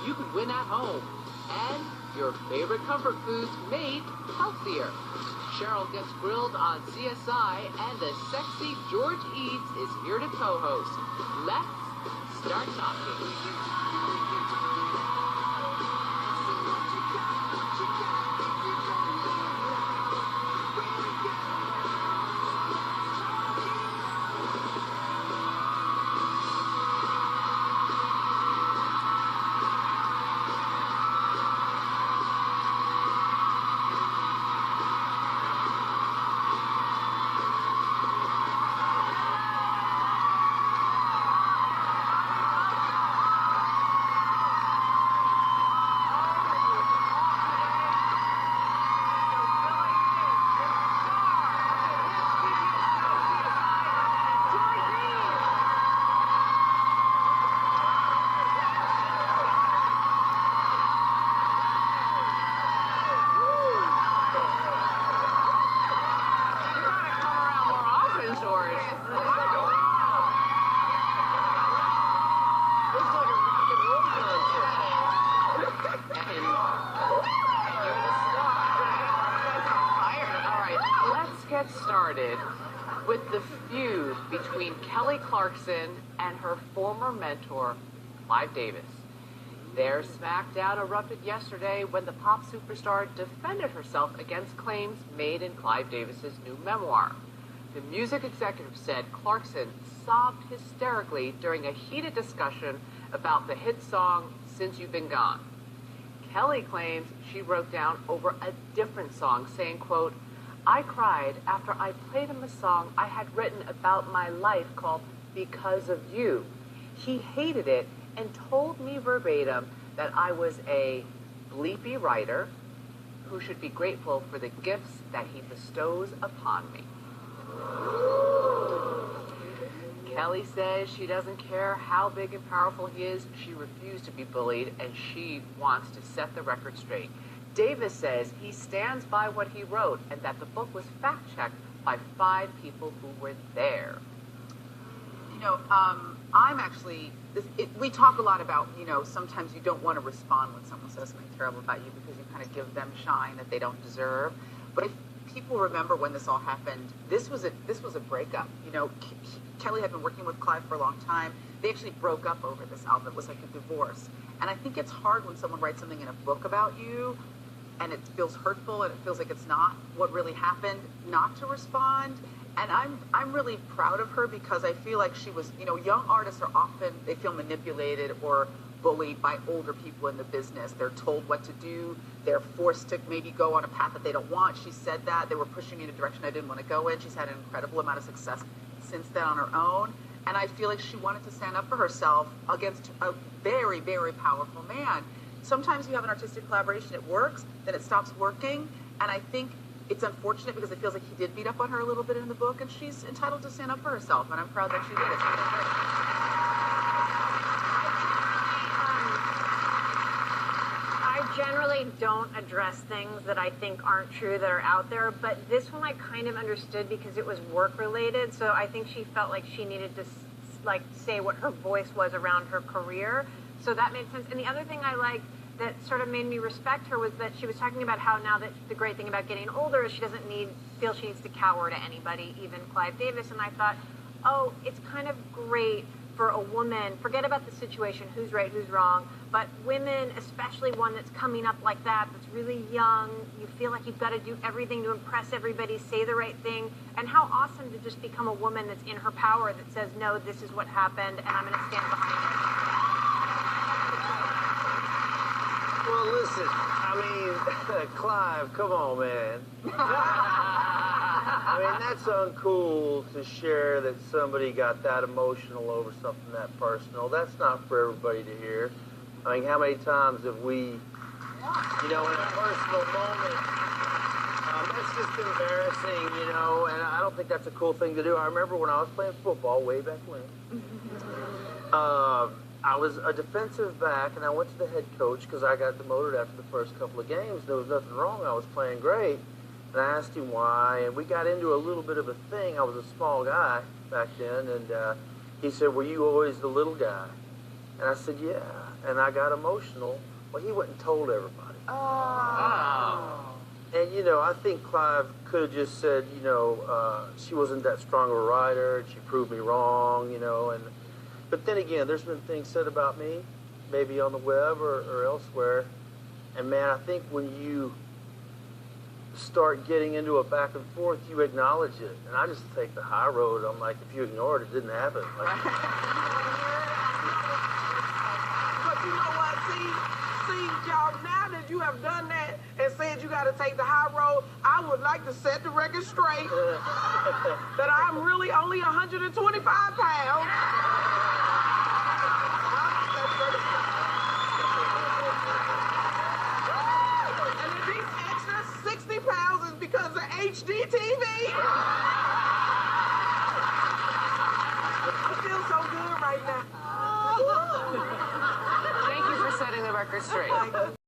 you could win at home. And your favorite comfort foods made healthier. Cheryl gets grilled on CSI, and the sexy George Eads is here to co-host. Let's start talking. Get started with the feud between Kelly Clarkson and her former mentor, Clive Davis. Their smackdown erupted yesterday when the pop superstar defended herself against claims made in Clive Davis's new memoir. The music executive said Clarkson sobbed hysterically during a heated discussion about the hit song Since You've Been Gone. Kelly claims she wrote down over a different song, saying, quote, "I cried after I played him a song I had written about my life called Because of You. He hated it and told me verbatim that I was a bleepy writer who should be grateful for the gifts that he bestows upon me." Kelly says she doesn't care how big and powerful he is. She refused to be bullied, and she wants to set the record straight. Davis says he stands by what he wrote and that the book was fact-checked by 5 people who were there. You know, I'm actually, we talk a lot about, you know, sometimes you don't want to respond when someone says something terrible about you because you kind of give them shine that they don't deserve. But if people remember when this all happened, this was a breakup. You know, Kelly had been working with Clive for a long time. They actually broke up over this album. It was like a divorce. And I think it's hard when someone writes something in a book about you and it feels hurtful and it feels like it's not what really happened, not to respond. And I'm really proud of her because I feel like she was, you know, young artists are often, they feel manipulated or bullied by older people in the business. They're told what to do. They're forced to maybe go on a path that they don't want. She said that. They were pushing me in a direction I didn't want to go in. She's had an incredible amount of success since then on her own. And I feel like she wanted to stand up for herself against a very, very powerful man. Sometimes you have an artistic collaboration, it works, then it stops working. And I think it's unfortunate because it feels like he did beat up on her a little bit in the book, and she's entitled to stand up for herself. And I'm proud that she did. It's really great. I generally don't address things that I think aren't true that are out there, but this one I kind of understood because it was work related. So I think she felt like she needed to like say what her voice was around her career. So that made sense. And the other thing I liked that sort of made me respect her was that she was talking about how now that the great thing about getting older is she doesn't feel she needs to cower to anybody, even Clive Davis. And I thought, oh, it's kind of great for a woman, forget about the situation, who's right, who's wrong, but women, especially one that's coming up like that, that's really young, you feel like you've got to do everything to impress everybody, say the right thing, and how awesome to just become a woman that's in her power that says, no, this is what happened, and I'm going to stand behind it. Well, listen, I mean, Clive, come on, man. I mean, that's uncool to share that somebody got that emotional over something that personal. That's not for everybody to hear. I mean, how many times have we, you know, in a personal moment, that's just embarrassing, you know, and I don't think that's a cool thing to do. I remember when I was playing football way back when, I was a defensive back, and I went to the head coach because I got demoted after the first couple of games. There was nothing wrong. I was playing great. And I asked him why, and we got into a little bit of a thing. I was a small guy back then, and he said, were you always the little guy? And I said, yeah. and I got emotional. Well, he went and told everybody. Oh. And, you know, I think Clive could have just said, you know, she wasn't that strong of a rider, and she proved me wrong, you know. But then again, there's been things said about me, maybe on the web or elsewhere. And, man, I think when you start getting into a back and forth, you acknowledge it. And I just take the high road. I'm like, if you ignore it, it didn't happen. Like, But you know what? See, y'all, now that you have done that and said you got to take the high road, I would like to set the record straight that I'm really only 125 pounds. And if these extra 60 pounds is because of HDTV. I feel so good right now. Thank you for setting the record straight.